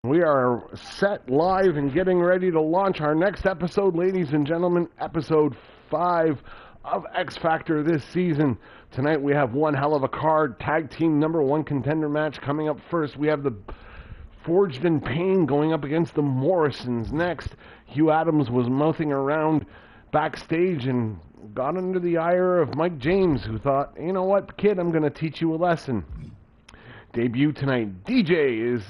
We are set live and getting ready to launch our next episode, ladies and gentlemen, episode 5 of X Factor this season. Tonight we have one hell of a card, tag team #1 contender match coming up first. We have the Forged in Pain going up against the Morrisons. Next, Hugh Adams was mouthing around backstage and got under the ire of Mike James, who thought, you know what, kid, I'm going to teach you a lesson. Debut tonight, DJ is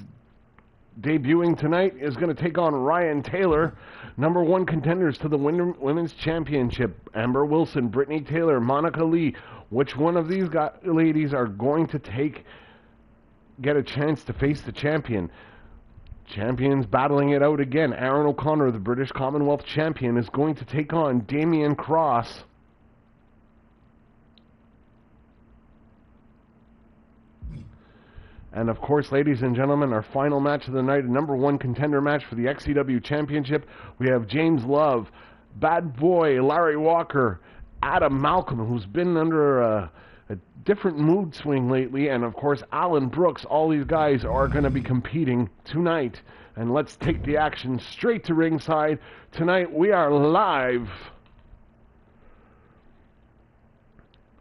debuting tonight, is going to take on Ryan Taylor. #1 contenders to the Women's Championship, Amber Wilson, Brittany Taylor, Monica Lee. Which one of these ladies are going to get a chance to face the champion? Champions battling it out again. Aaron O'Connor, the British Commonwealth champion, is going to take on Damian Cross. And of course, ladies and gentlemen, our final match of the night, a #1 contender match for the XCW Championship. We have James Love, Bad Boy, Larry Walker, Adam Malcolm, who's been under a different mood swing lately, and of course, Alan Brooks. All these guys are going to be competing tonight. And let's take the action straight to ringside. Tonight, we are live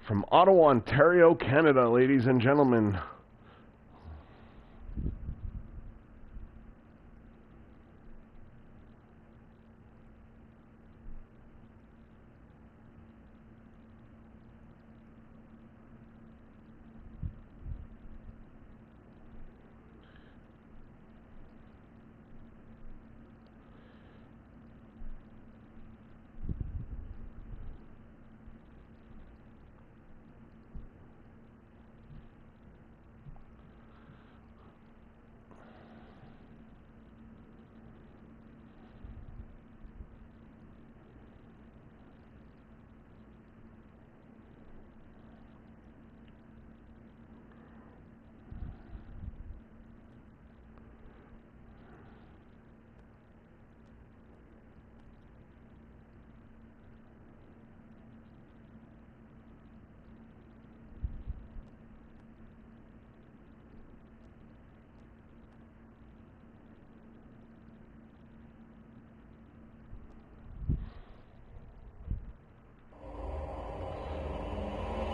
from Ottawa, Ontario, Canada, ladies and gentlemen.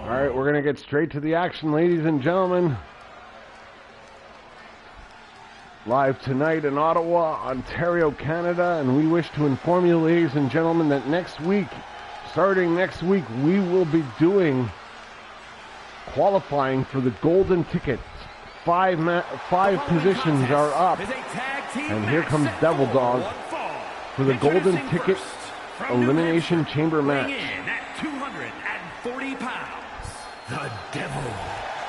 Alright, we're going to get straight to the action, ladies and gentlemen. Live tonight in Ottawa, Ontario, Canada, and we wish to inform you, ladies and gentlemen, that starting next week, we will be doing qualifying for the golden ticket. Five positions are up, and here comes Devil Dog for the golden ticket elimination chamber match. 240 pounds. The Devil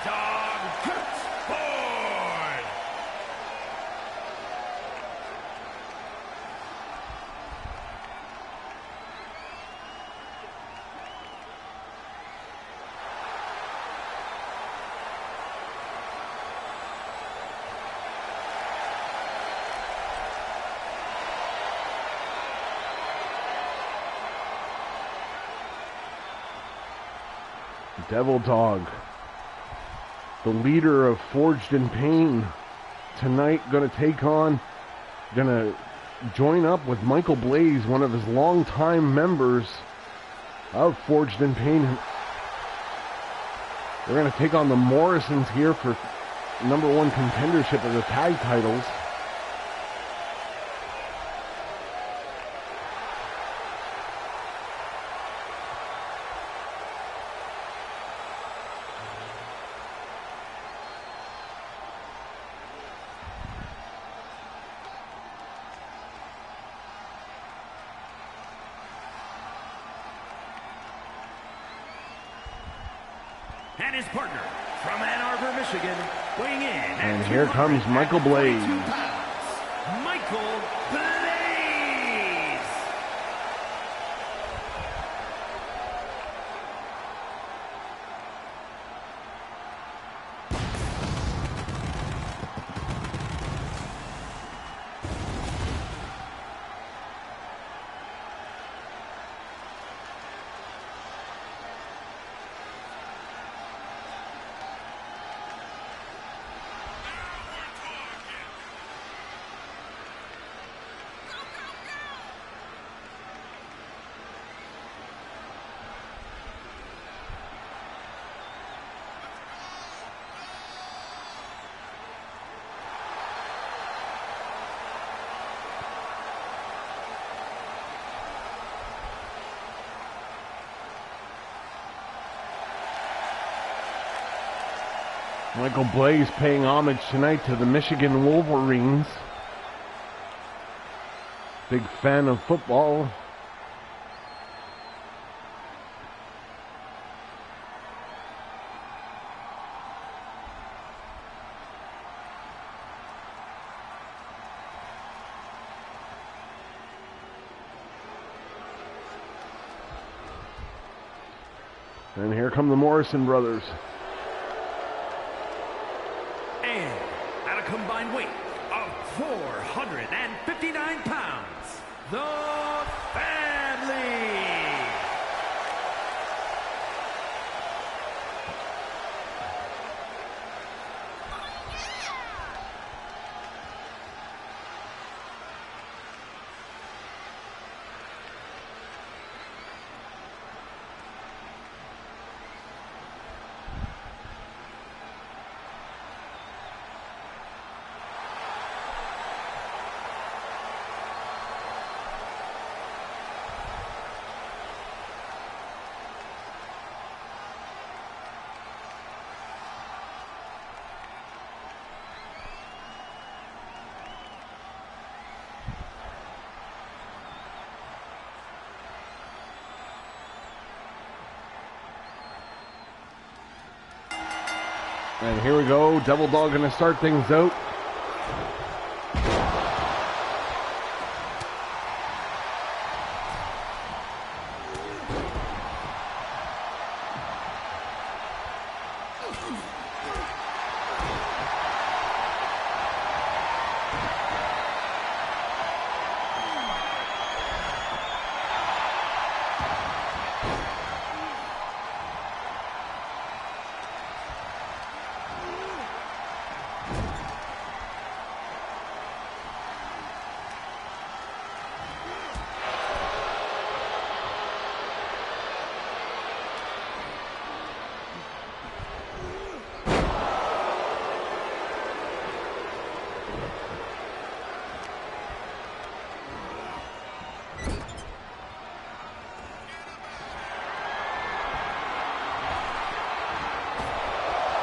Dog Ford. Devil Dog, the leader of Forged in Pain, tonight going to join up with Michael Blaze, one of his longtime members of Forged in Pain. They're going to take on the Morrisons here for #1 contendership of the tag titles. And his partner from Ann Arbor, Michigan, weighing in. And here comes Michael Blaze. Michael Blaze. Michael Blaze paying homage tonight to the Michigan Wolverines. Big fan of football. And here come the Morrison brothers. And at a combined weight of 459 pounds, the family. And here we go, Devil Dog going to start things out.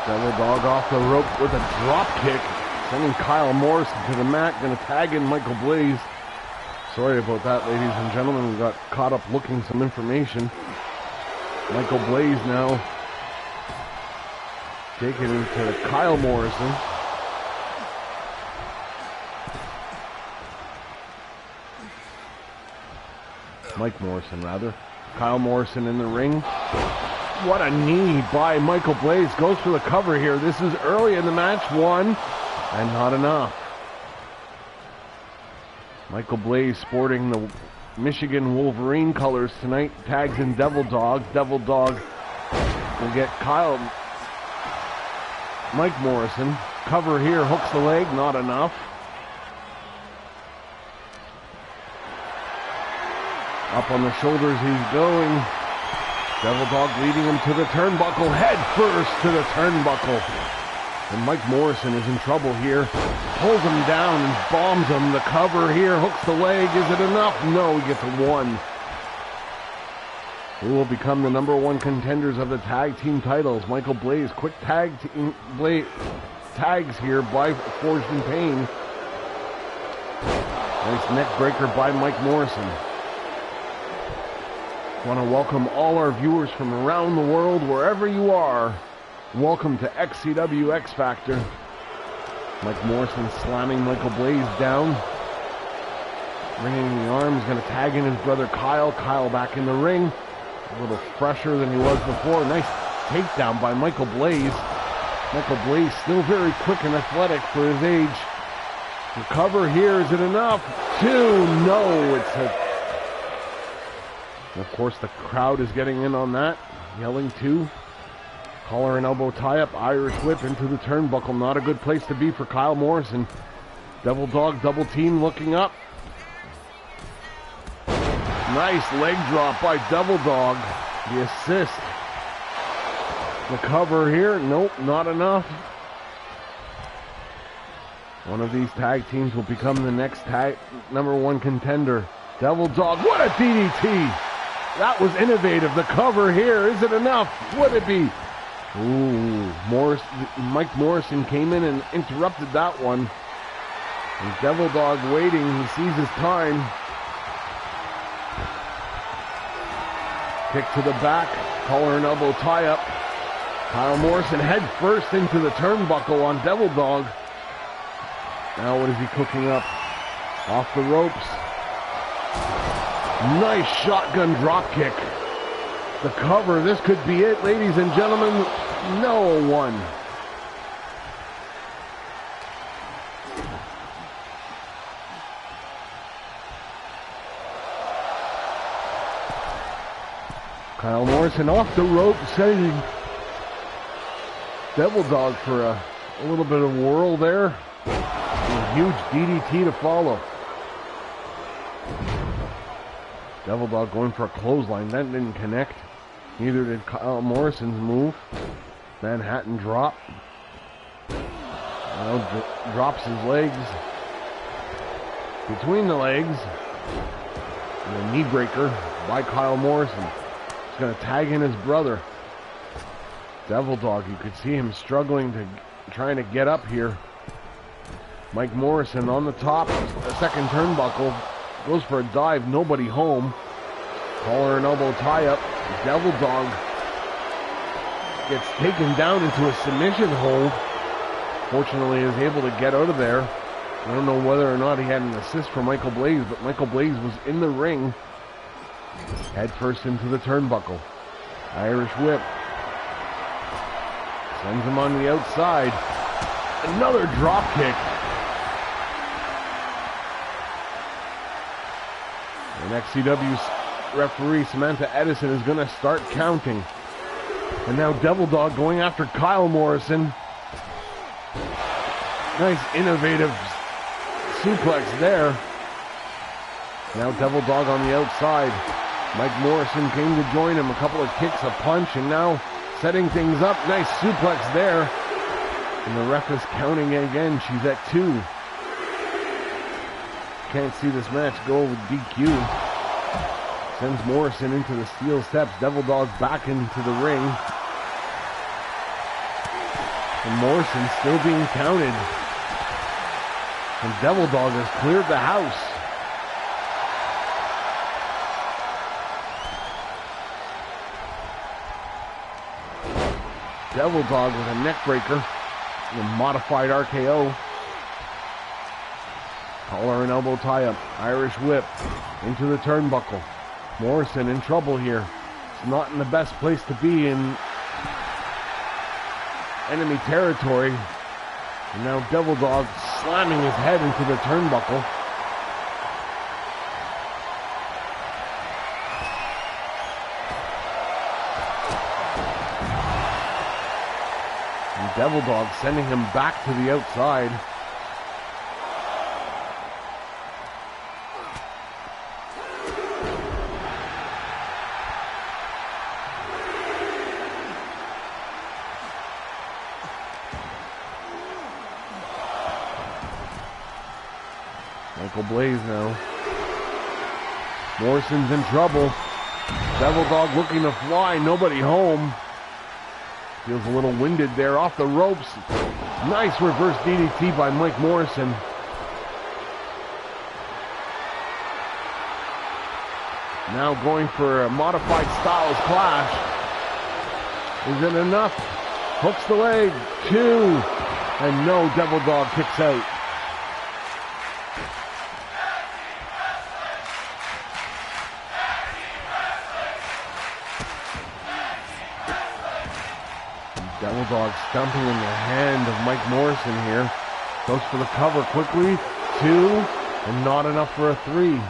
Devil Dog off the rope with a drop kick, sending Kyle Morrison to the mat. Going to tag in Michael Blaze. Sorry about that, ladies and gentlemen. We got caught up looking some information. Michael Blaze now taking him to Kyle Morrison. Mike Morrison, rather. Kyle Morrison in the ring. What a knee by Michael Blaze. Goes for the cover here. This is early in the match. One, and not enough. Michael Blaze sporting the Michigan Wolverine colors tonight. Tags in Devil Dog. Devil Dog will get Mike Morrison. Cover here. Hooks the leg. Not enough. Up on the shoulders he's going. Devil Dog leading him to the turnbuckle, head first to the turnbuckle. And Mike Morrison is in trouble here. Pulls him down and bombs him. The cover here, hooks the leg. Is it enough? No, he gets a one. Who will become the #1 contenders of the tag team titles? Michael Blaze, quick tags here by Forged in Pain. Nice neck breaker by Mike Morrison. I want to welcome all our viewers from around the world, wherever you are. Welcome to XCW XFactor. Mike Morrison slamming Michael Blaze down. Bringing the arms, going to tag in his brother Kyle. Kyle back in the ring. A little fresher than he was before. Nice takedown by Michael Blaze. Michael Blaze still very quick and athletic for his age. The cover here, is it enough? Two, no, it's a... Of course, the crowd is getting in on that, yelling too. Collar and elbow tie-up, Irish whip into the turnbuckle. Not a good place to be for Kyle Morrison. Devil Dog double team looking up. Nice leg drop by Devil Dog. The assist. The cover here, nope, not enough. One of these tag teams will become the next #1 contender. Devil Dog, what a DDT! That was innovative. The cover here, is it enough? Would it be? Ooh, Mike Morrison came in and interrupted that one. And Devil Dog waiting, he sees his time. Kick to the back, collar and elbow tie up. Kyle Morrison head first into the turnbuckle on Devil Dog. Now what is he cooking up? Off the ropes. Nice shotgun drop kick. The cover, this could be it, ladies and gentlemen. No one. Kyle Morrison off the rope, setting Devil Dog for a little bit of whirl there. A huge DDT to follow. Devil Dog going for a clothesline. That didn't connect. Neither did Kyle Morrison's move. Manhattan drop. Now drops his legs. Between the legs. And a knee breaker by Kyle Morrison. He's going to tag in his brother. Devil Dog, you could see him struggling trying to get up here. Mike Morrison on the top. A second turnbuckle. Goes for a dive, nobody home. Collar and elbow tie up. Devil Dog gets taken down into a submission hold. Fortunately, is able to get out of there. I don't know whether or not he had an assist from Michael Blaze, but Michael Blaze was in the ring. Head first into the turnbuckle. Irish whip. Sends him on the outside. Another drop kick. And XCW's referee Samantha Edison is going to start counting. And now Devil Dog going after Kyle Morrison. Nice innovative suplex there. Now Devil Dog on the outside. Mike Morrison came to join him. A couple of kicks, a punch, and now setting things up. Nice suplex there. And the ref is counting again. She's at 2. Can't see this match go with DQ. Sends Morrison into the steel steps. Devil Dog back into the ring. And Morrison still being counted. And Devil Dog has cleared the house. Devil Dog with a neck breaker. A modified RKO. Collar and elbow tie up. Irish whip into the turnbuckle. Morrison in trouble here. It's not in the best place to be in enemy territory. And now Devil Dog slamming his head into the turnbuckle. And Devil Dog sending him back to the outside. Michael Blaze now. Morrison's in trouble. Devil Dog looking to fly. Nobody home. Feels a little winded there. Off the ropes. Nice reverse DDT by Mike Morrison. Now going for a modified Styles Clash. Is it enough? Hooks the leg. 2. And no, Devil Dog kicks out. Devil Dog stumping in the hand of Mike Morrison here. Goes for the cover quickly. 2. And not enough for a 3.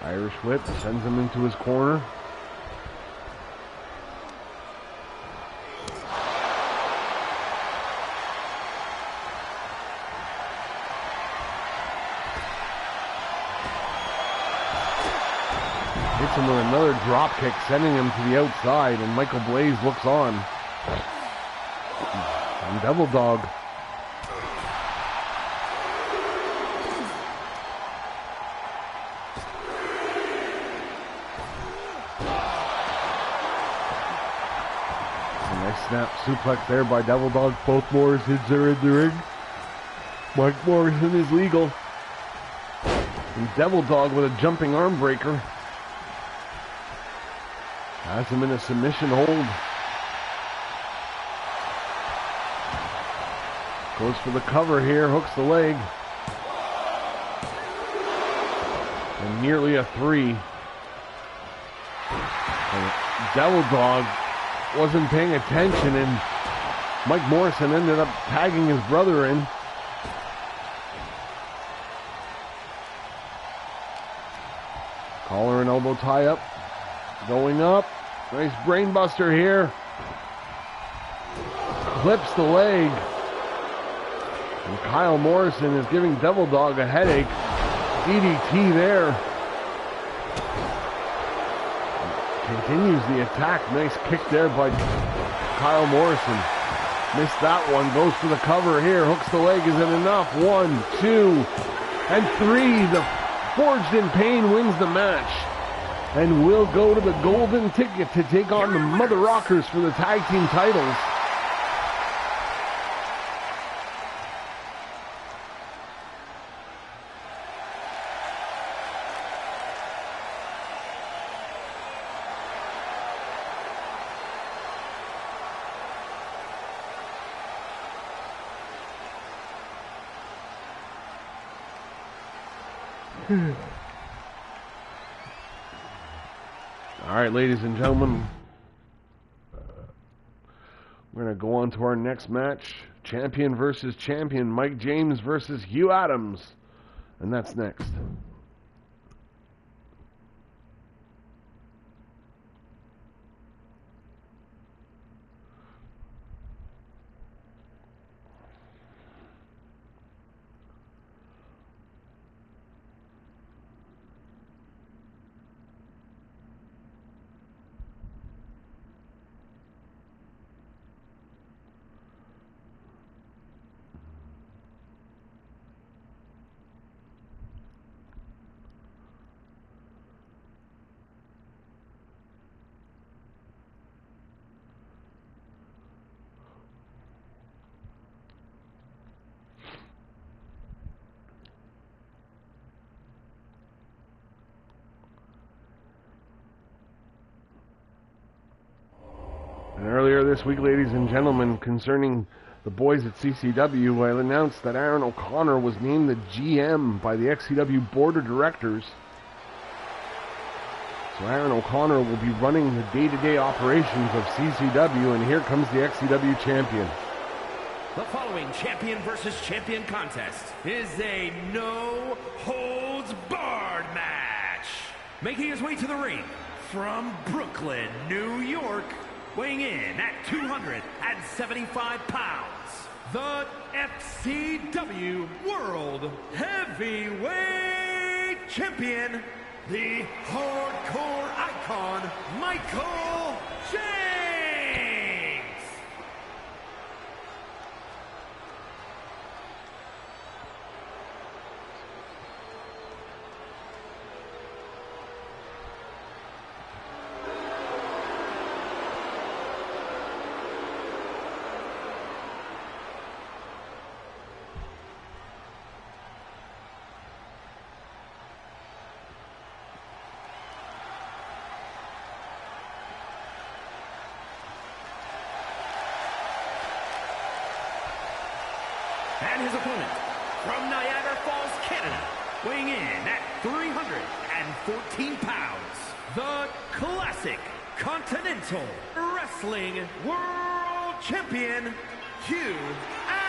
Irish whip sends him into his corner. Hits him with another drop kick, sending him to the outside, and Michael Blaze looks on. And Devil Dog snap suplex there by Devil Dog. Both Morrisons are in the ring. Mike Morrison is legal. And Devil Dog with a jumping arm breaker. Has him in a submission hold. Goes for the cover here, hooks the leg. And nearly a 3. And Devil Dog wasn't paying attention, and Mike Morrison ended up tagging his brother in. Collar and elbow tie up. Going up. Nice brainbuster here. Clips the leg. And Kyle Morrison is giving Devil Dog a headache. DDT there. Continues the attack. Nice kick there by Kyle Morrison. Missed that one. Goes for the cover here. Hooks the leg. Is it enough? 1, 2, and 3. The Forged in Pain wins the match. And will go to the golden ticket to take on the Mother Rockers for the tag team titles. All right, ladies and gentlemen, we're going to go on to our next match. Champion versus champion, Mike James versus Hugh Adams. And that's next. And earlier this week, ladies and gentlemen, concerning the boys at CCW, I announced that Aaron O'Connor was named the GM by the XCW Board of Directors. So Aaron O'Connor will be running the day-to-day operations of CCW, and here comes the XCW champion. The following champion versus champion contest is a no-holds-barred match. Making his way to the ring from Brooklyn, New York, weighing in at 275 pounds, the FCW World Heavyweight Champion, the hardcore icon, Michael James. And his opponent, from Niagara Falls, Canada, weighing in at 314 pounds, the classic Continental Wrestling World Champion, Hugh Adams.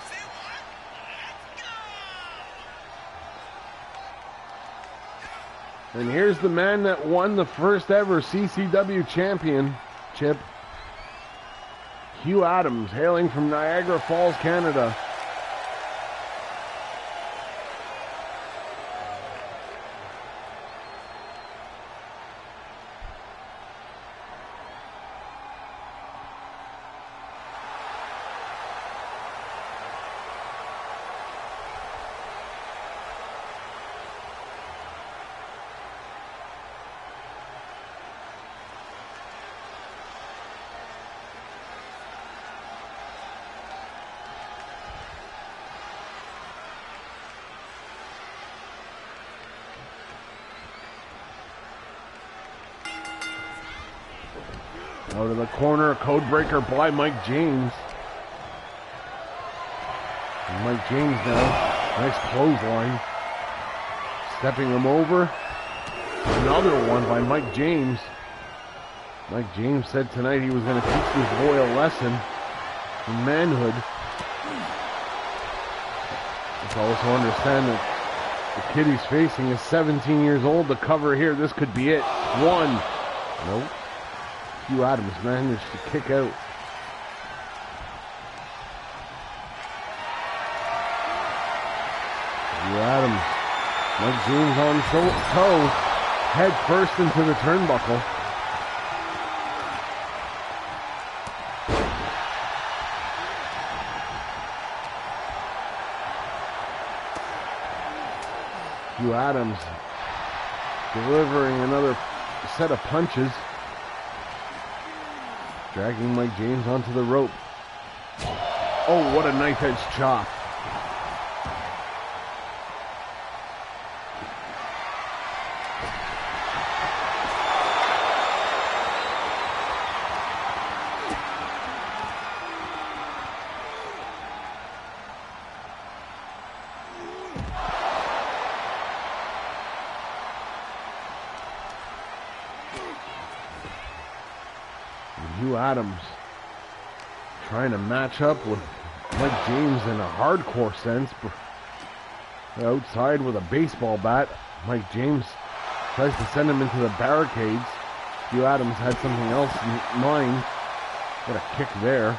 Say what? Let's go! And here's the man that won the first ever CCW championship, Hugh Adams, hailing from Niagara Falls, Canada. Out of the corner, code breaker by Mike James. And Mike James now, nice clothesline. Stepping him over. Another one by Mike James. Mike James said tonight he was going to teach this boy a lesson in manhood. Let's also understand that the kid he's facing is 17 years old. The cover here, this could be it. One. Nope. Hugh Adams managed to kick out. Hugh Adams. Mike James on toe. Head first into the turnbuckle. Hugh Adams delivering another set of punches. Dragging Mike James onto the rope. Oh, what a knife-edge chop. Hugh Adams trying to match up with Mike James in a hardcore sense. Outside with a baseball bat, Mike James tries to send him into the barricades. Hugh Adams had something else in mind. What a kick there.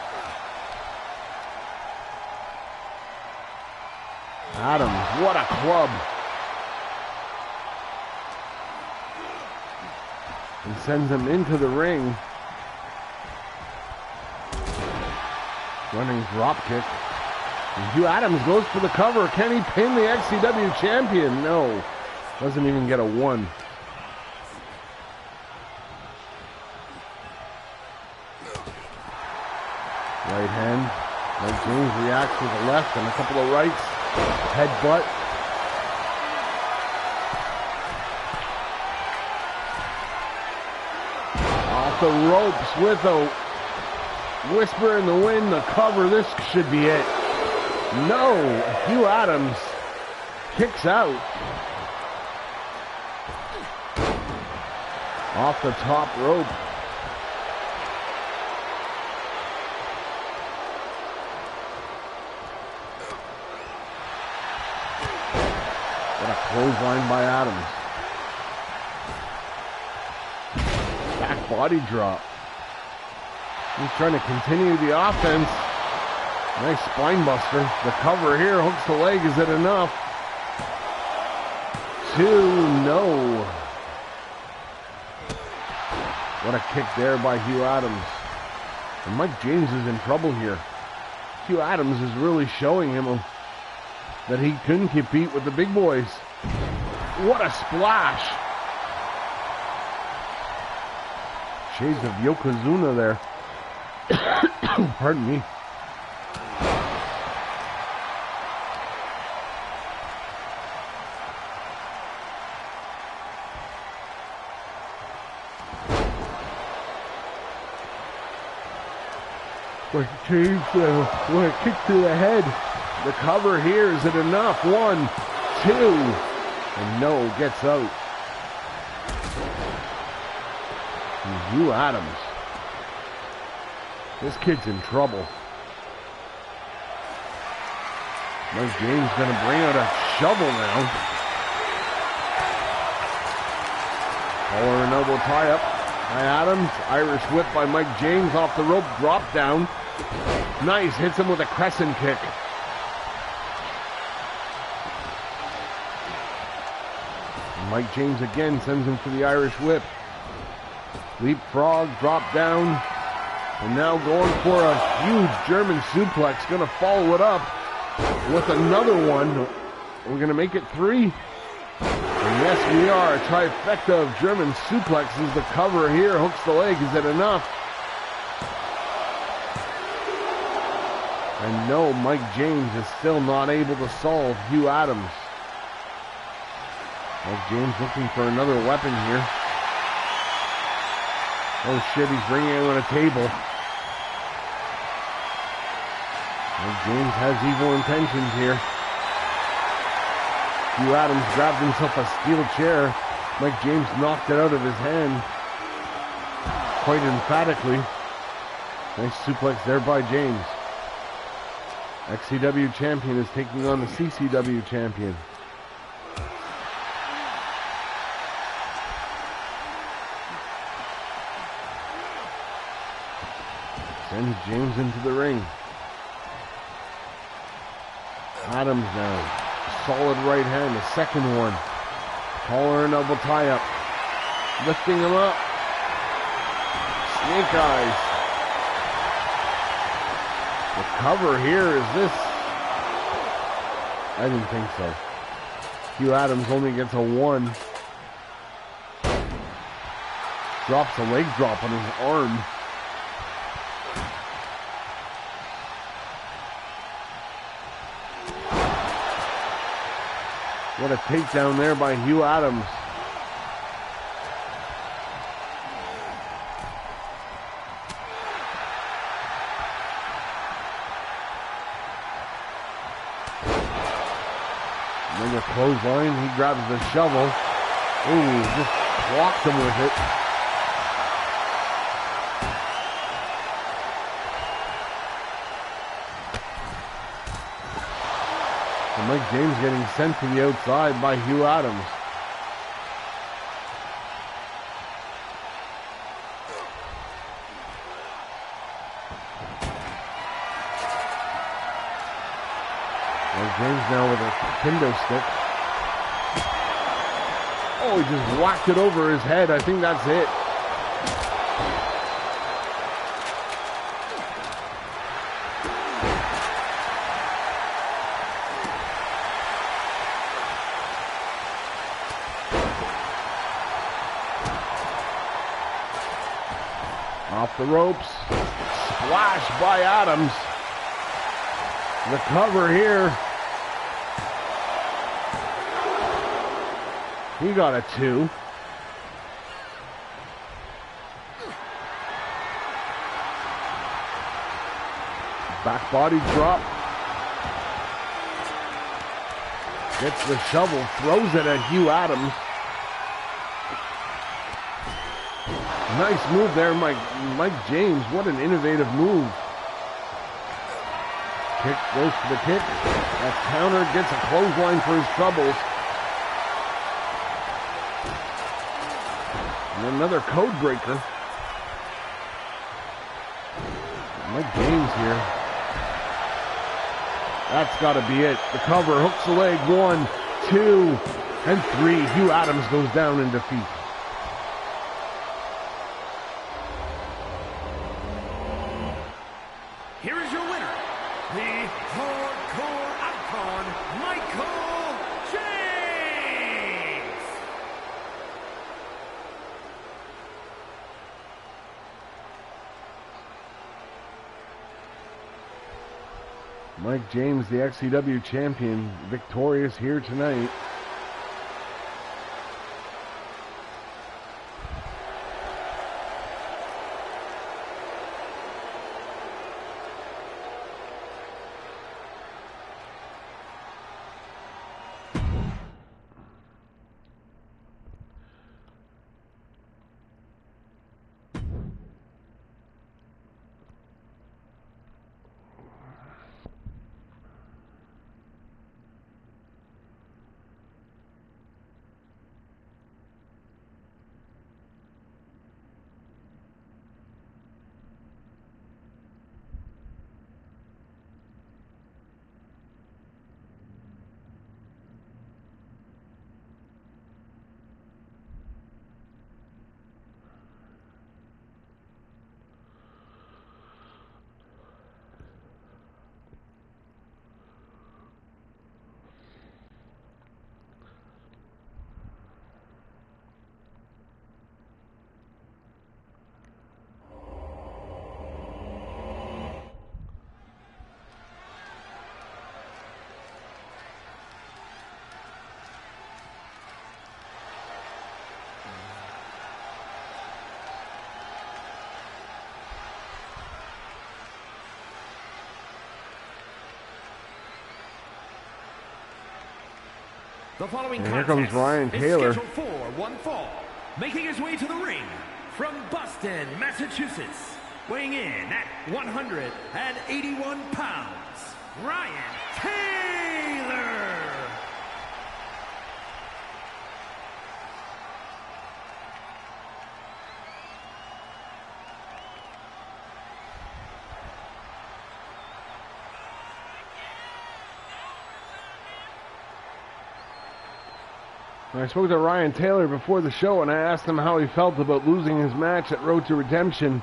Adams, what a club. And sends him into the ring. Running drop kick. And Hugh Adams goes for the cover. Can he pin the XCW champion? No. Doesn't even get a one. Right hand. Mike James reacts with a left and a couple of rights. Headbutt. Off the ropes with a whisper in the wind, the cover. This should be it. No, Hugh Adams kicks out. Off the top rope. What a clothesline by Adams. Back body drop. He's trying to continue the offense. Nice spine buster. The cover here, hooks the leg. Is it enough? Two, no. What a kick there by Hugh Adams. And Mike James is in trouble here. Hugh Adams is really showing him that he couldn't compete with the big boys. What a splash. Shades of Yokozuna there. Pardon me. What a kick to the head. The cover here, is it enough? One, two, and no, gets out. And Hugh Adams. This kid's in trouble. Mike James gonna bring out a shovel now. Collar and elbow tie up by Adams. Irish whip by Mike James off the rope. Drop down. Nice. Hits him with a crescent kick. And Mike James again sends him for the Irish whip. Leapfrog. Drop down. And now going for a huge German suplex. Going to follow it up with another one. We're going to make it three. And yes, we are. A trifecta of German suplexes. The cover here hooks the leg. Is it enough? And no, Mike James is still not able to solve Hugh Adams. Mike James looking for another weapon here. Oh shit, he's bringing him on a table. Well, James has evil intentions here. Hugh Adams grabbed himself a steel chair. Mike James knocked it out of his hand quite emphatically. Nice suplex there by James. XCW champion is taking on the CCW champion. Sends James into the ring. Adams now. Solid right hand, the second one. Collar and elbow tie up. Lifting him up. Snake eyes. The cover here, is this? I didn't think so. Hugh Adams only gets a 1. Drops a leg drop on his arm. What a takedown there by Hugh Adams. Another clothesline. He grabs the shovel. Ooh, just clocked him with it. And Mike James getting sent to the outside by Hugh Adams. Mike James now with a kendo stick. Oh, he just whacked it over his head. I think that's it. Off the ropes. Splash by Adams. The cover here. He got a 2. Back body drop. Gets the shovel, throws it at Hugh Adams. Nice move there, Mike James. What an innovative move. Kick goes for the kick. That counter gets a clothesline for his troubles. And another code breaker. Mike James here. That's got to be it. The cover hooks the leg. 1, 2, and 3. Hugh Adams goes down in defeat. Here is your winner, the Hardcore Icon, Michael James! Mike James, the XCW champion, victorious here tonight. The following and here comes Ryan is Taylor. scheduled for one fall. Making his way to the ring from Boston, Massachusetts. Weighing in at 181 pounds, Ryan Taylor. I spoke to Ryan Taylor before the show, and I asked him how he felt about losing his match at Road to Redemption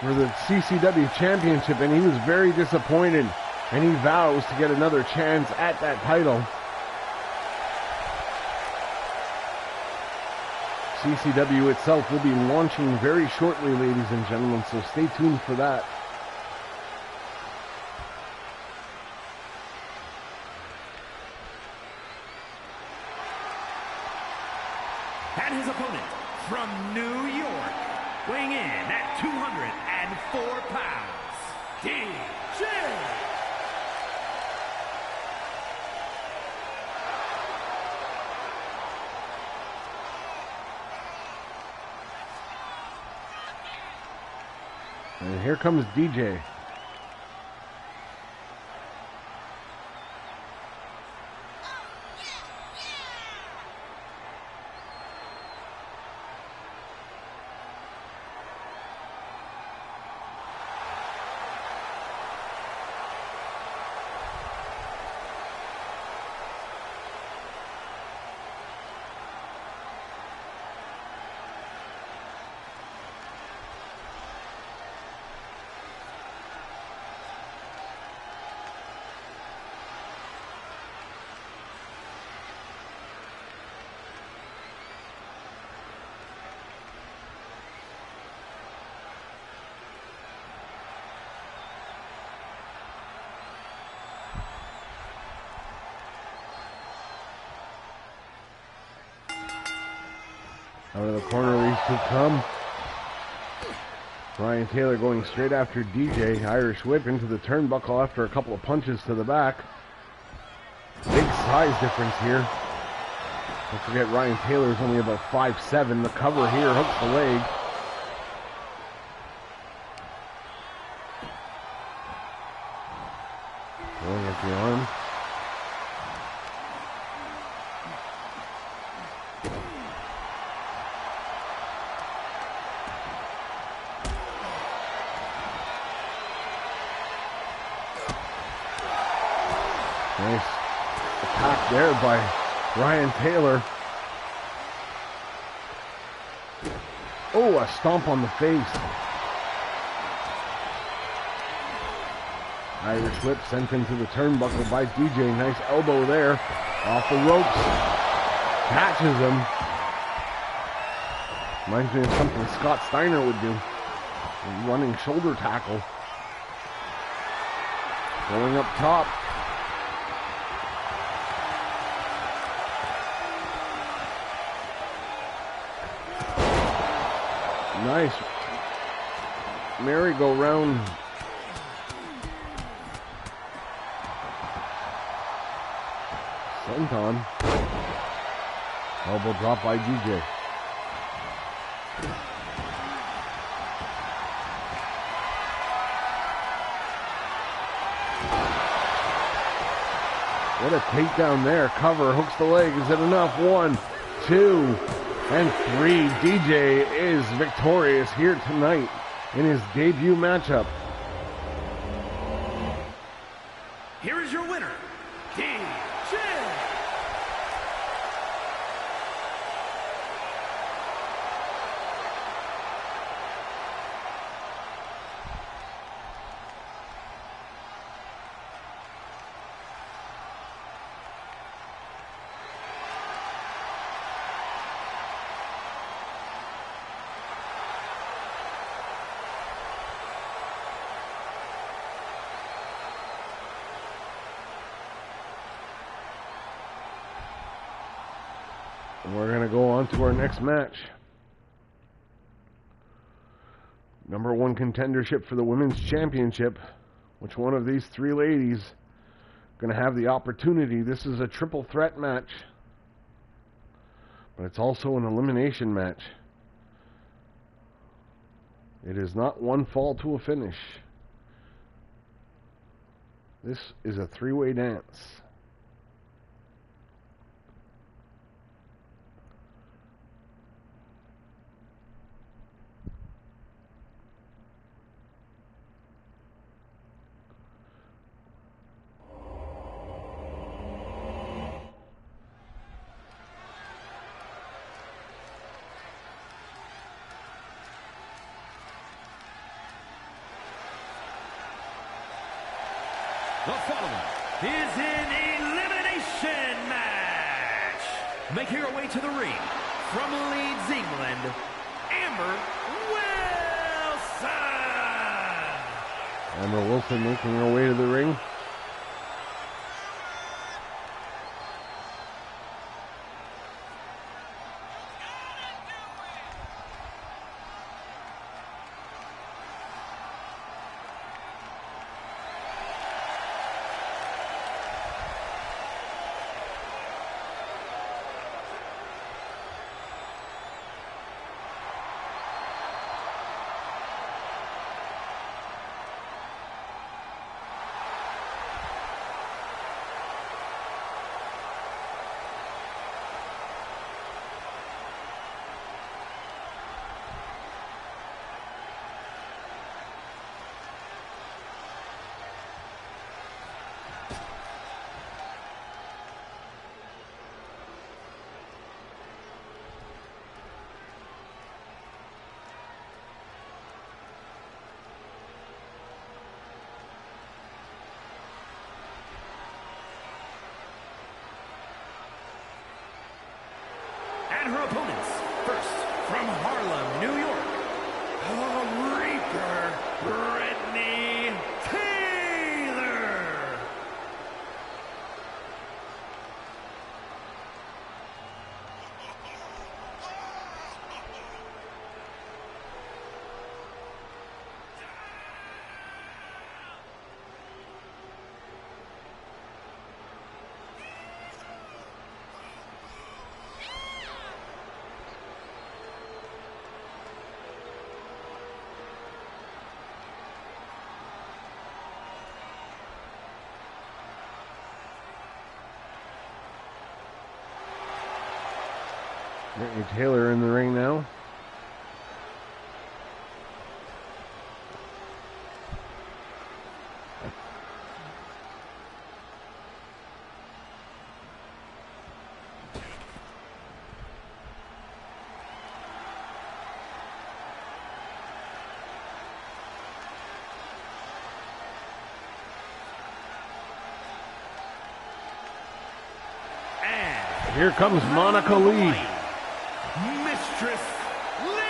for the CCW Championship, and he was very disappointed, and he vows to get another chance at that title. CCW itself will be launching very shortly, ladies and gentlemen, so stay tuned for that. And his opponent from New York, weighing in at 204 pounds, DJ. And here comes DJ. Out of the corner, these two come. Ryan Taylor going straight after DJ. Irish whip into the turnbuckle after a couple of punches to the back. Big size difference here. Don't forget, Ryan Taylor is only about 5'7". The cover here hooks the leg. Going at the arm. Nice attack there by Ryan Taylor. Oh, a stomp on the face. Irish whip sent into the turnbuckle by DJ. Nice elbow there. Off the ropes. Catches him. Reminds me of something Scott Steiner would do. A running shoulder tackle. Going up top. Nice merry-go-round. Senton. Elbow drop by DJ. What a takedown there. Cover, hooks the leg. Is it enough? 1, 2, and 3. DJ is victorious here tonight in his debut matchup. Here is your winner, DJ. We're going to go on to our next match. Number 1 contendership for the Women's Championship. Which one of these 3 ladies going to have the opportunity? This is a triple threat match. But it's also an elimination match. It is not one fall to a finish. This is a three-way dance. The following is an elimination match. Making her way to the ring from Leeds, England, Amber Wilson. Amber Wilson making her way to the ring. And her opponents, first from Harlem, New York, the Reaper, Brittany Taylor. Brittany Taylor in the ring now. And Here comes Monica Lee. Mistress Lee.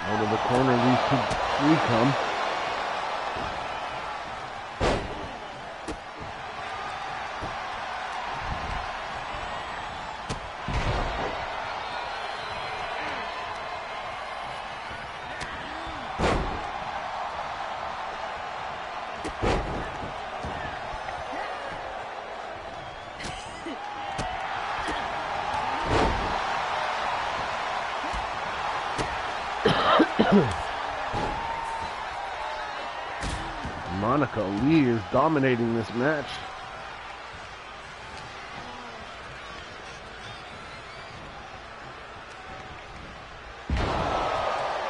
Out of the corner, these three come. Monica Lee is dominating this match.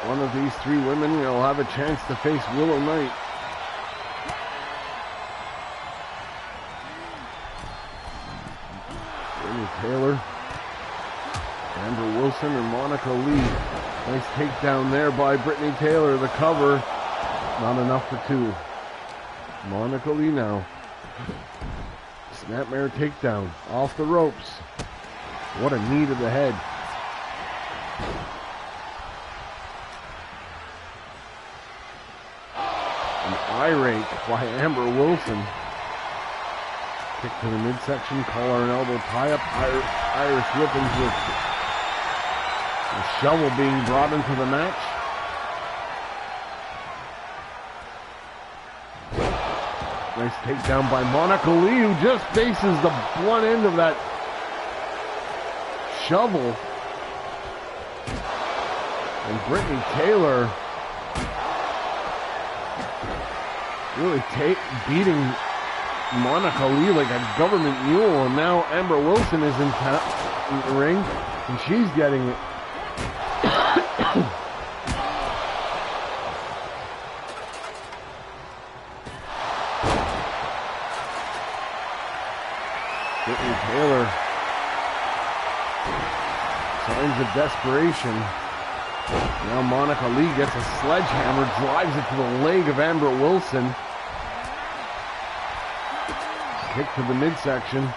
One of these three women will have a chance to face Willow Knight. Brittany Taylor, Amber Wilson, and Monica Lee. Nice takedown there by Brittany Taylor. The cover, not enough for two. Monica Lee now. Snapmare takedown off the ropes. What a knee to the head. An eye rake by Amber Wilson. Kick to the midsection, collar and elbow tie up. Irish whippings with the shovel being brought into the match. Nice takedown by Monica Lee, who just faces the one end of that shovel. And Brittany Taylor really beating Monica Lee like a government mule. And now Amber Wilson is in the ring, and she's getting it. Brittany Taylor, signs of desperation. Now Monica Lee gets a sledgehammer, drives it to the leg of Amber Wilson. Kick to the midsection.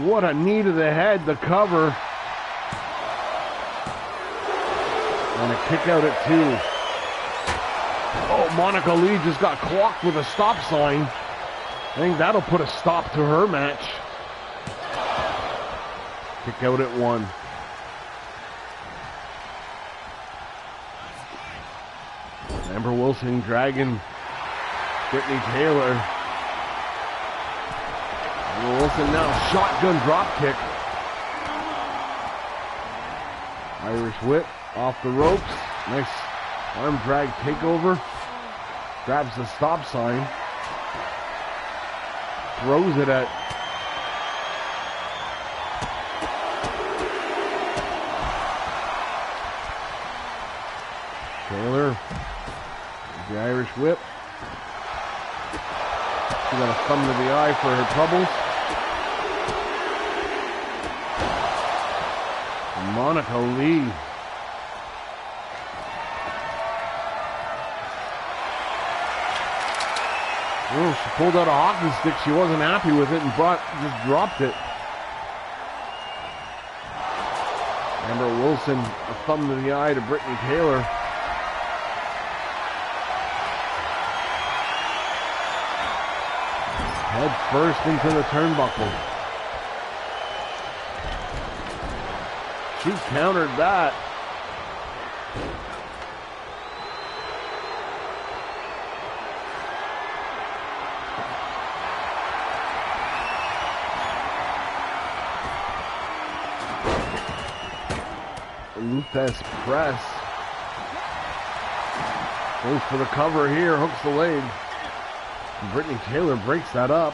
What a knee to the head, the cover. And a kick out at two. Oh, Monica Lee just got clocked with a stop sign. I think that'll put a stop to her match. Kick out at one. Amber Wilson dragging Brittany Taylor. Amber Wilson now shotgun drop kick. Irish whip off the ropes. Nice arm drag takeover. Grabs the stop sign. Throws it at Taylor. The Irish whip. She got a thumb to the eye for her troubles. And Monica Lee. Oh, she pulled out a hockey stick. She wasn't happy with it and just dropped it. Amber Wilson, a thumb to the eye to Brittany Taylor. Head first into the turnbuckle. She countered that. Luthes press. Goes for the cover here, hooks the leg. Brittany Taylor breaks that up.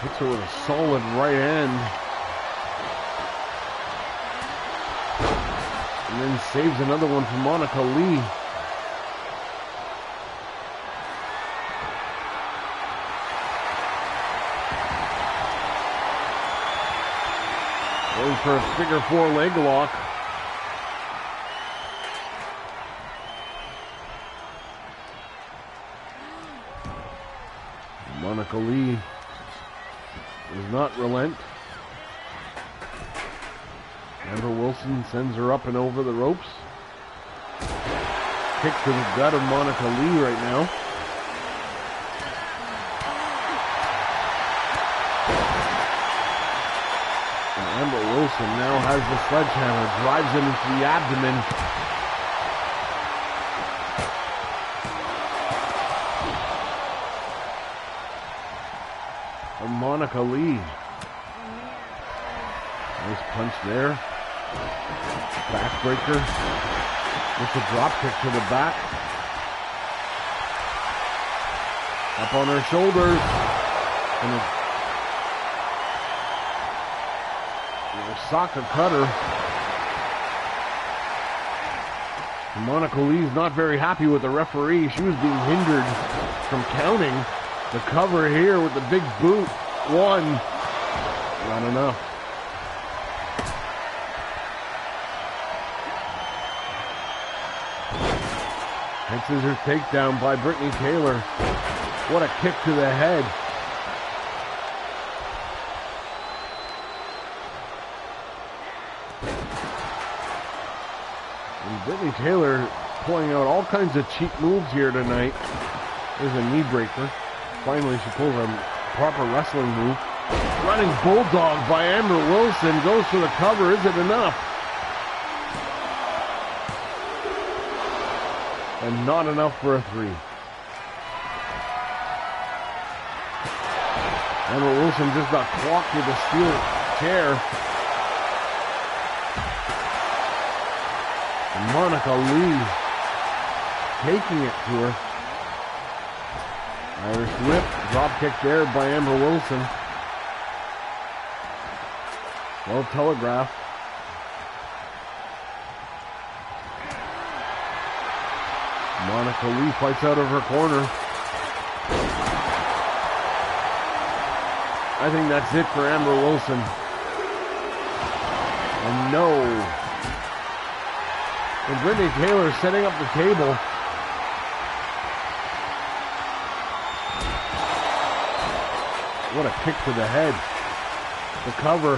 Hits her with a solid right hand. And then saves another one for Monica Lee. Going for a figure four leg lock. Monica Lee does not relent. Amber Wilson sends her up and over the ropes. Kick to the gut of Monica Lee right now. And Amber Wilson now has the sledgehammer, drives it into the abdomen. Monica Lee. Nice punch there. Backbreaker with the drop kick to the back. Up on her shoulders. And a Osaka cutter. Monica Lee's not very happy with the referee. She was being hindered from counting. The cover here with the big boot. One. Not enough. Head scissors takedown by Brittany Taylor. What a kick to the head. And Brittany Taylor pulling out all kinds of cheap moves here tonight. There's a knee breaker. Finally, she pulls a proper wrestling move. Running bulldog by Amber Wilson. Goes for the cover. Is it enough? And not enough for a 3. Amber Wilson just got clocked with a steel chair. And Monica Lee taking it to her. Irish whip, drop kick there by Amber Wilson. Well telegraphed. Monica Lee fights out of her corner. I think that's it for Amber Wilson. And no. And Brittany Taylor setting up the table. What a kick to the head. The cover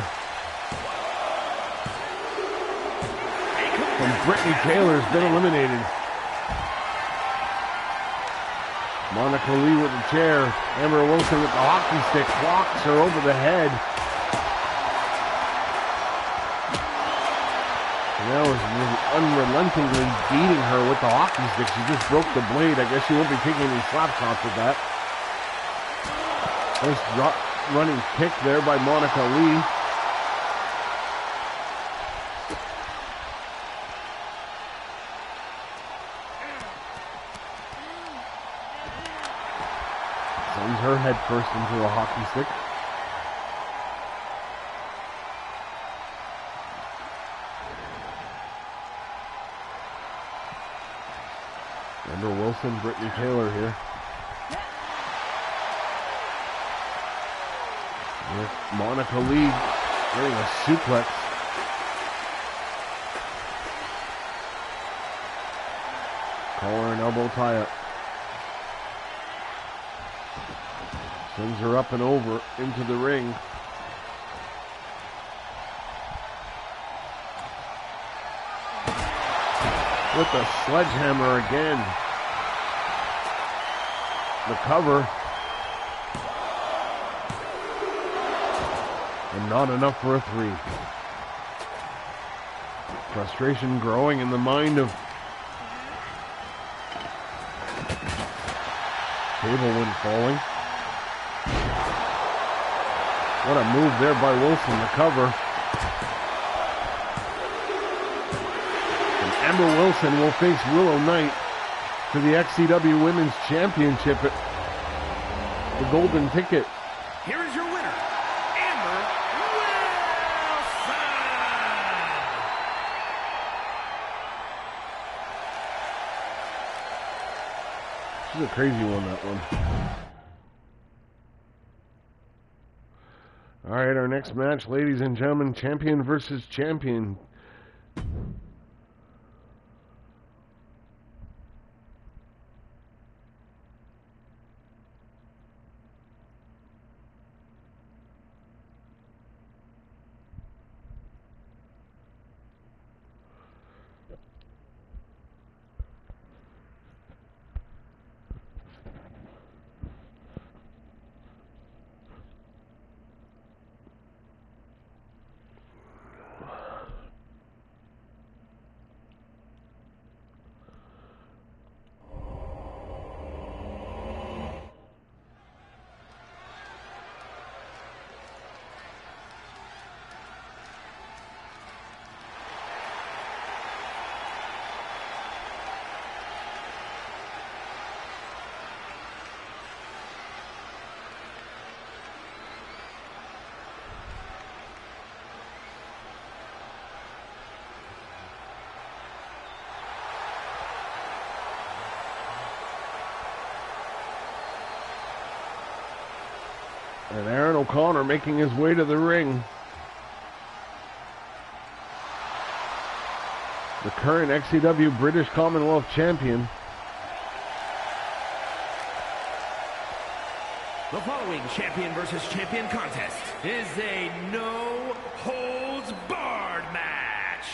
from Brittany Taylor has been eliminated. Monica Lee with the chair. Amber Wilson with the hockey stick. Clocks her over the head. And now is unrelentingly beating her with the hockey stick. She just broke the blade. I guess she won't be taking any slap shots with that. Nice drop, running kick there by Monica Lee. Sends her head first into the hockey stick. Amber Wilson, Brittany Taylor here. With Monica Lee getting a suplex. Collar and elbow tie up. Sends her up and over into the ring. With the sledgehammer again. The cover. And not enough for a 3. Frustration growing in the mind of Tablewind falling. What a move there by Wilson, the cover. And Amber Wilson will face Willow Knight for the XCW Women's Championship at the Golden Ticket. Here is your winner, Amber Wilson! She's a crazy one, that one. All right, our next match, ladies and gentlemen, champion versus champion. And Aaron O'Connor making his way to the ring. The current XCW British Commonwealth Champion. The following champion versus champion contest is a no-holds-barred match.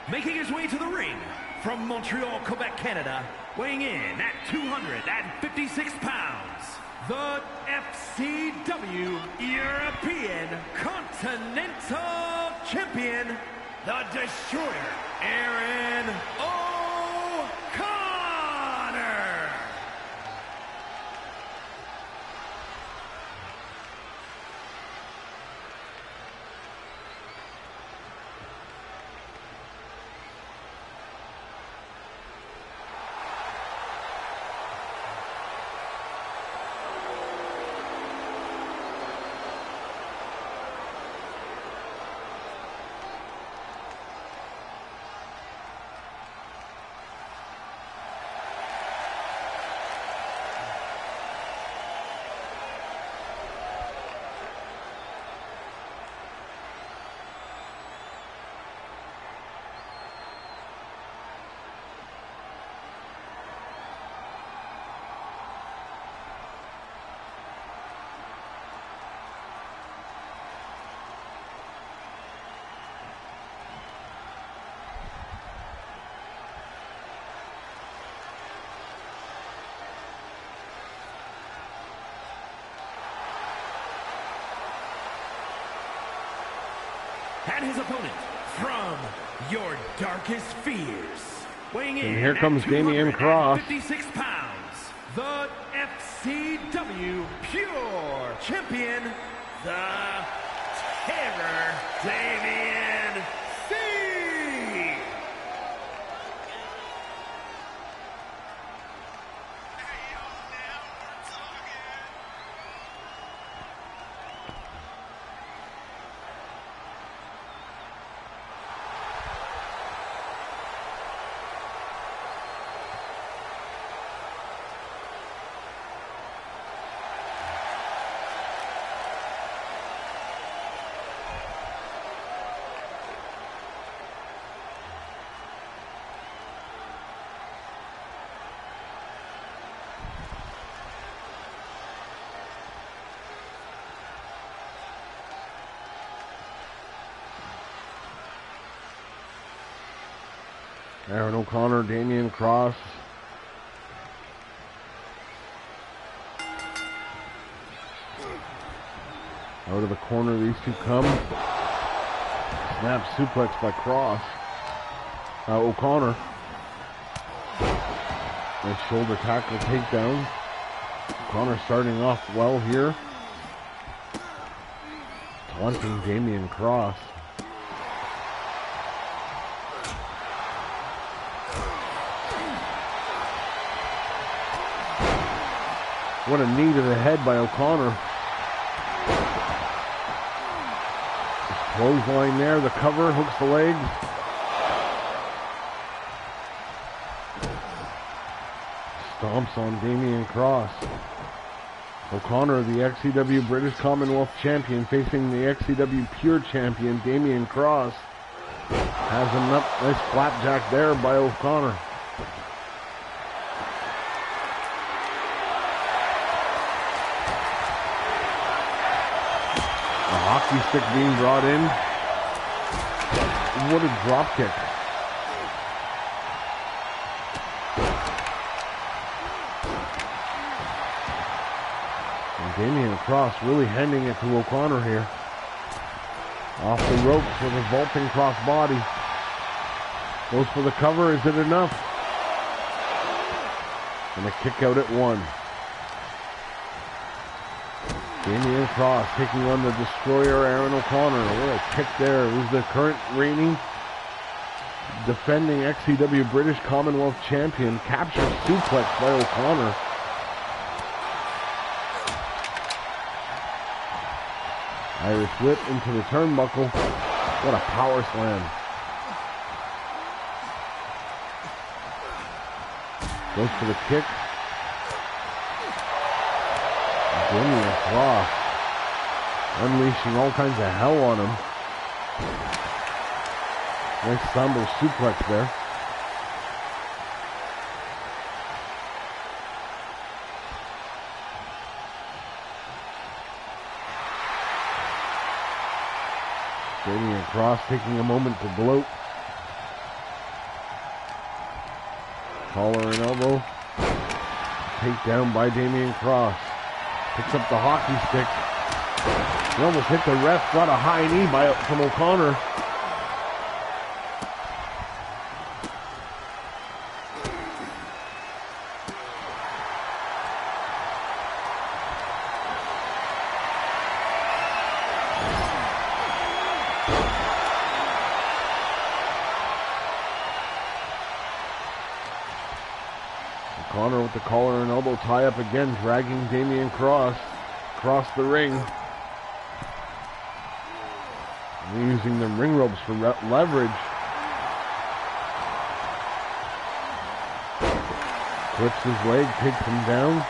Making his way to the ring from Montreal, Quebec, Canada, weighing in at 256 pounds, the FCW European Continental Champion, the Destroyer, Aaron O'Connor. And his opponent from your darkest fears, weighing in And here comes at Damian Cross. 256 pounds, the FCW Pure Champion, the Terror, Damian C. Aaron O'Connor, Damian Cross. Out of the corner, these two come. Snap suplex by Cross. O'Connor. Nice shoulder tackle takedown. O'Connor starting off well here. Taunting Damian Cross. What a knee to the head by O'Connor. Clothesline there, the cover, hooks the legs. Stomps on Damian Cross. O'Connor, the XCW British Commonwealth Champion, facing the XCW Pure Champion, Damian Cross. Has him up, nice flapjack there by O'Connor. Hockey stick being brought in. What a drop kick. And Damian Cross really handing it to O'Connor here. Off the ropes with a vaulting cross body. Goes for the cover. Is it enough? And a kick out at one. Damian Cross taking on the Destroyer, Aaron O'Connor. What a kick there. It was the current reigning, defending XCW British Commonwealth Champion. Captured suplex by O'Connor. Irish whip into the turnbuckle. What a power slam. Goes for the kick. Damian Cross Unleashing all kinds of hell on him. Nice stumble suplex there. Damian Cross taking a moment to gloat. Collar and elbow. Takedown by Damian Cross. Picks up the hockey stick. He almost hit the ref. Got a high knee from O'Connor. O'Connor with the collar and elbow tie up again, dragging Damian Cross across the ring. And using the ring ropes for leverage. Clips his leg, takes him down.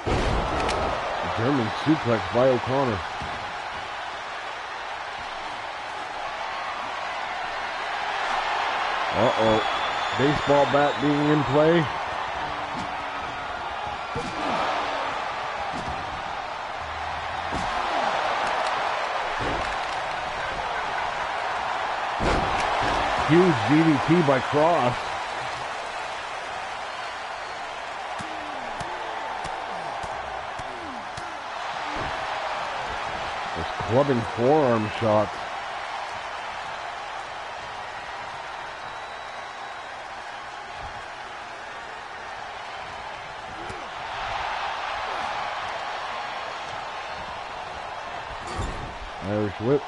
A German suplex by O'Connor. Uh-oh. Baseball bat being in play. Huge DDT by Cross. Those clubbing forearm shots. Irish whip.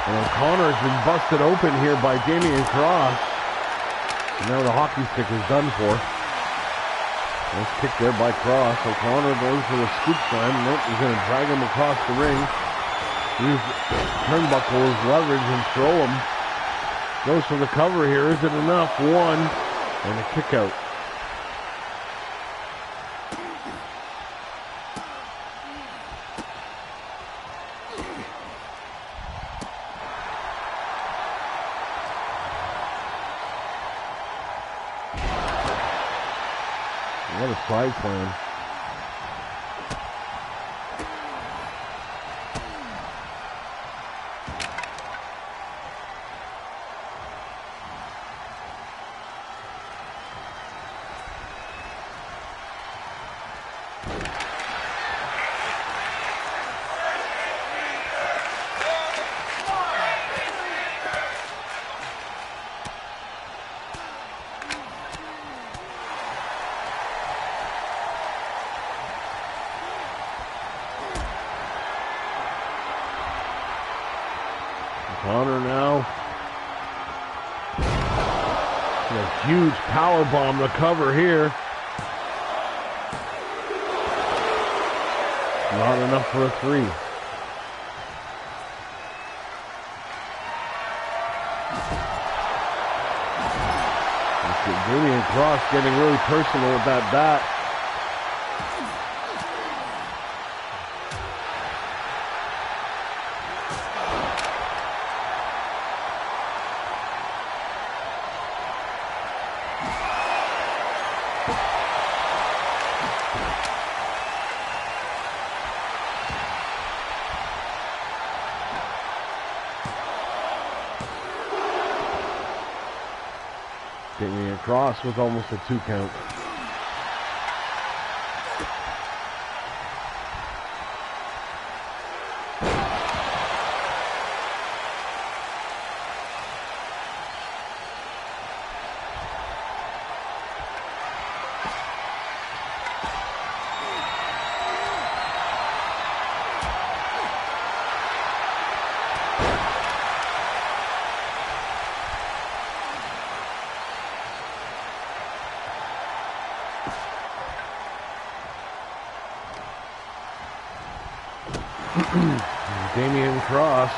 And O'Connor has been busted open here by Damian Cross. And now the hockey stick is done for. Nice kick there by Cross. O'Connor goes for the scoop slam. Nope, he's going to drag him across the ring. Use turnbuckle as leverage and throw him. Goes for the cover here. Is it enough? One. And a kick out. What a side slam. O'Connor now. A huge power bomb to cover here. Not enough for a three. Damian Cross getting really personal with that bat. Damian Cross with almost a 2 count. Damian Cross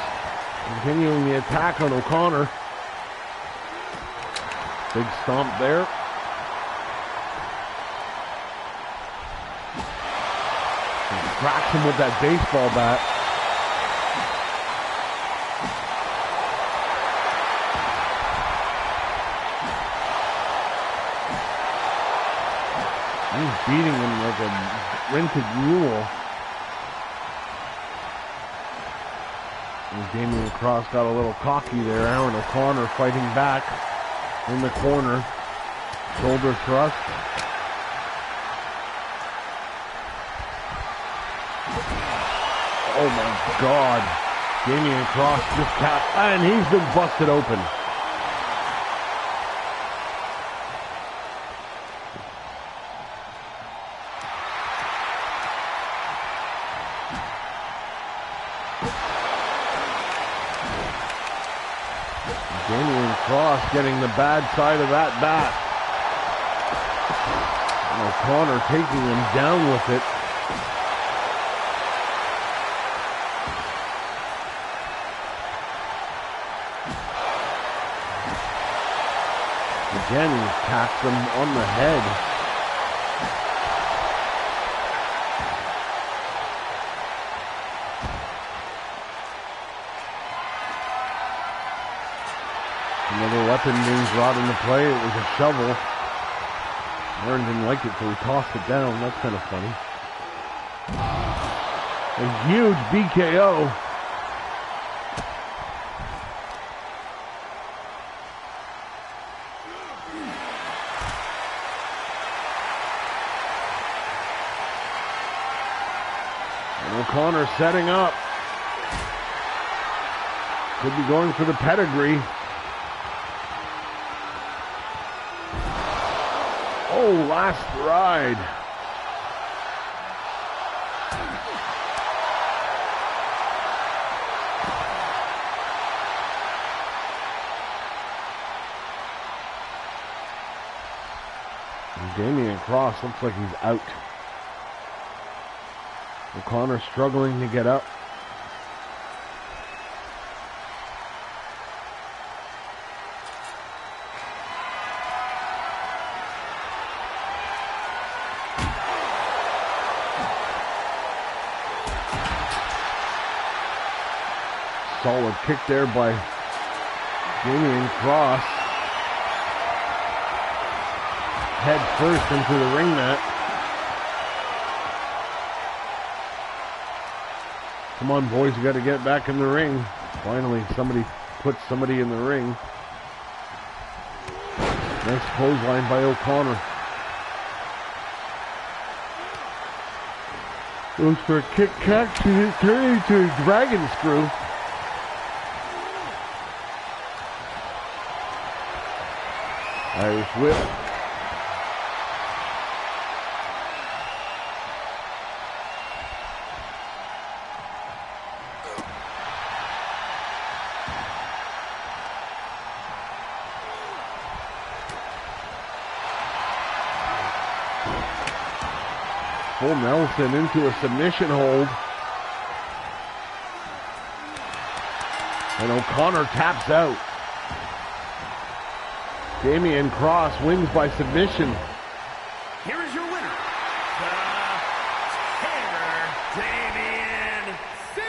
continuing the attack on O'Connor. Big stomp there. He cracks him with that baseball bat. He's beating him like a rented mule. And Damian Cross got a little cocky there. Aaron O'Connor fighting back in the corner. Shoulder thrust. Oh my God. Damian Cross just tapped, and he's been busted open. Damian Cross getting the bad side of that bat. And O'Connor taking him down with it. Again, he taps him on the head. Another weapon being brought into play. It was a shovel. Aaron didn't like it, so he tossed it down. That's kind of funny. A huge BKO. And O'Connor setting up. Could be going for the pedigree. Oh, last ride. And Damian Cross looks like he's out. O'Connor struggling to get up. Solid kick there by Damian Cross. Head first into the ring mat. Come on, boys, you got to get back in the ring. Finally, somebody puts somebody in the ring. Nice clothesline by O'Connor. Goes for a kick catch and it's turning into a dragon screw. Irish whip. Full Nelson into a submission hold. And O'Connor taps out. Damian Cross wins by submission. Here is your winner, the Taylor Damian C.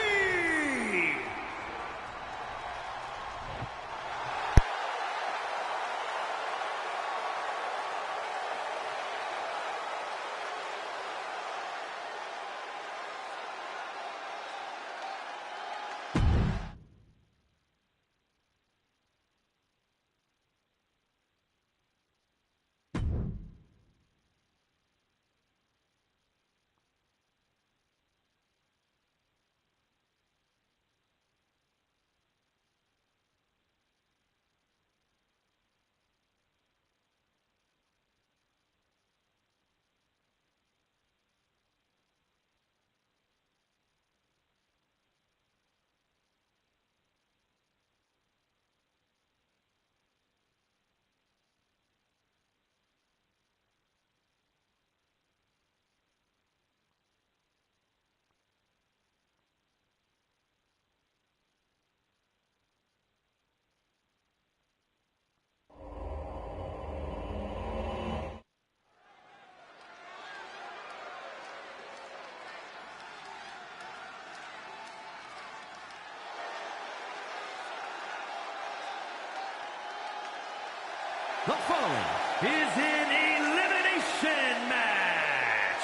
The following is an elimination match.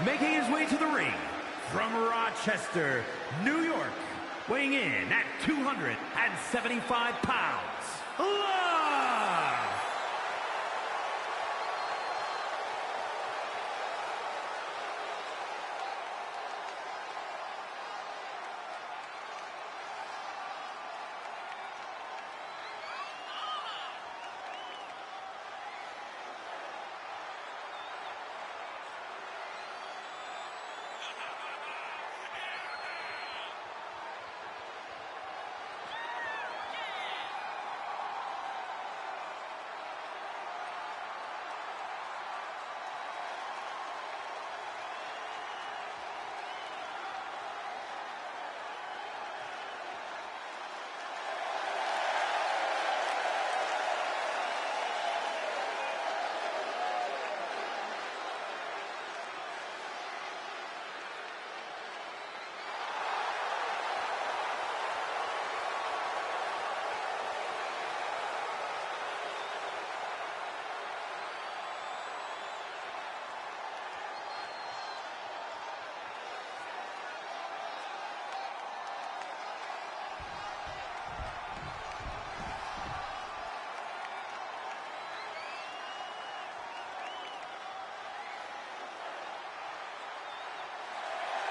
Making his way to the ring from Rochester, New York, weighing in at 275 pounds, live!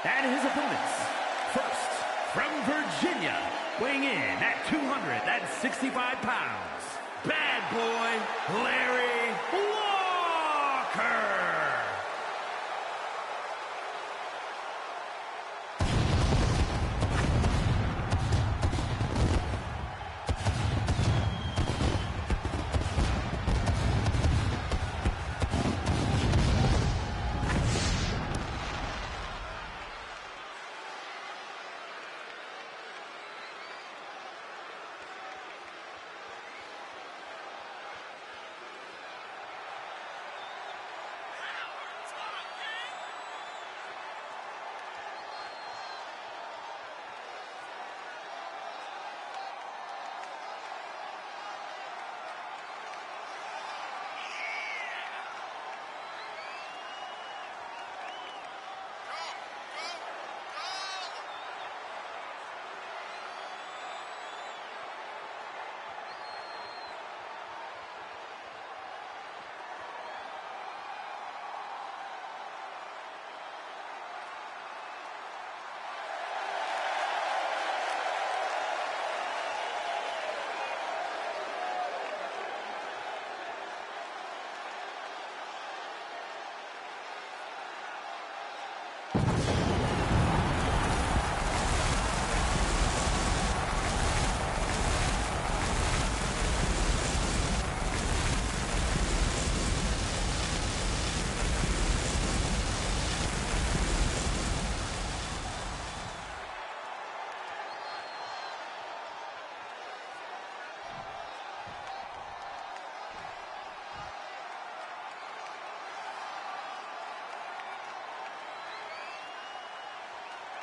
And his opponents, first, from Virginia, weighing in at 265 pounds, Bad Boy Larry Walker.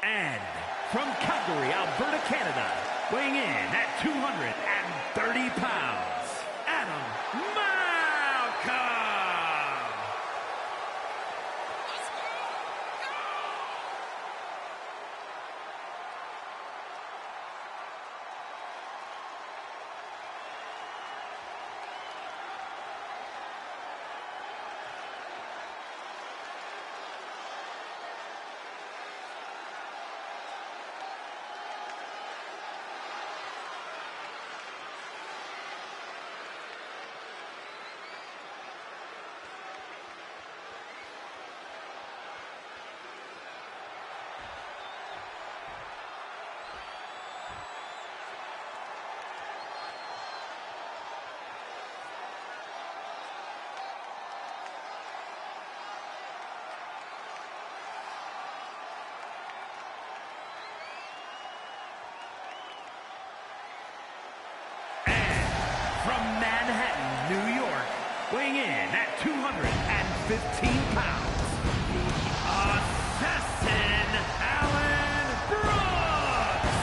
And from Calgary, Alberta, Canada, weighing in at 230 pounds, Adam Malcolm. From Manhattan, New York, weighing in at 215 pounds, the Assassin, Alan Brooks!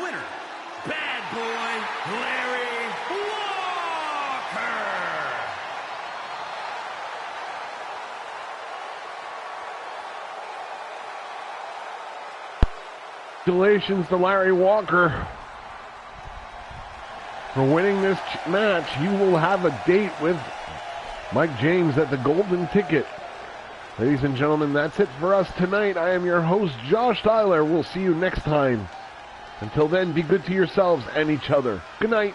winner, Bad Boy Larry Walker. Congratulations to Larry Walker for winning this match. You will have a date with Mike James at the Golden Ticket. Ladies and gentlemen, that's it for us tonight. I am your host, Josh Tyler. We'll see you next time. Until then, be good to yourselves and each other. Good night.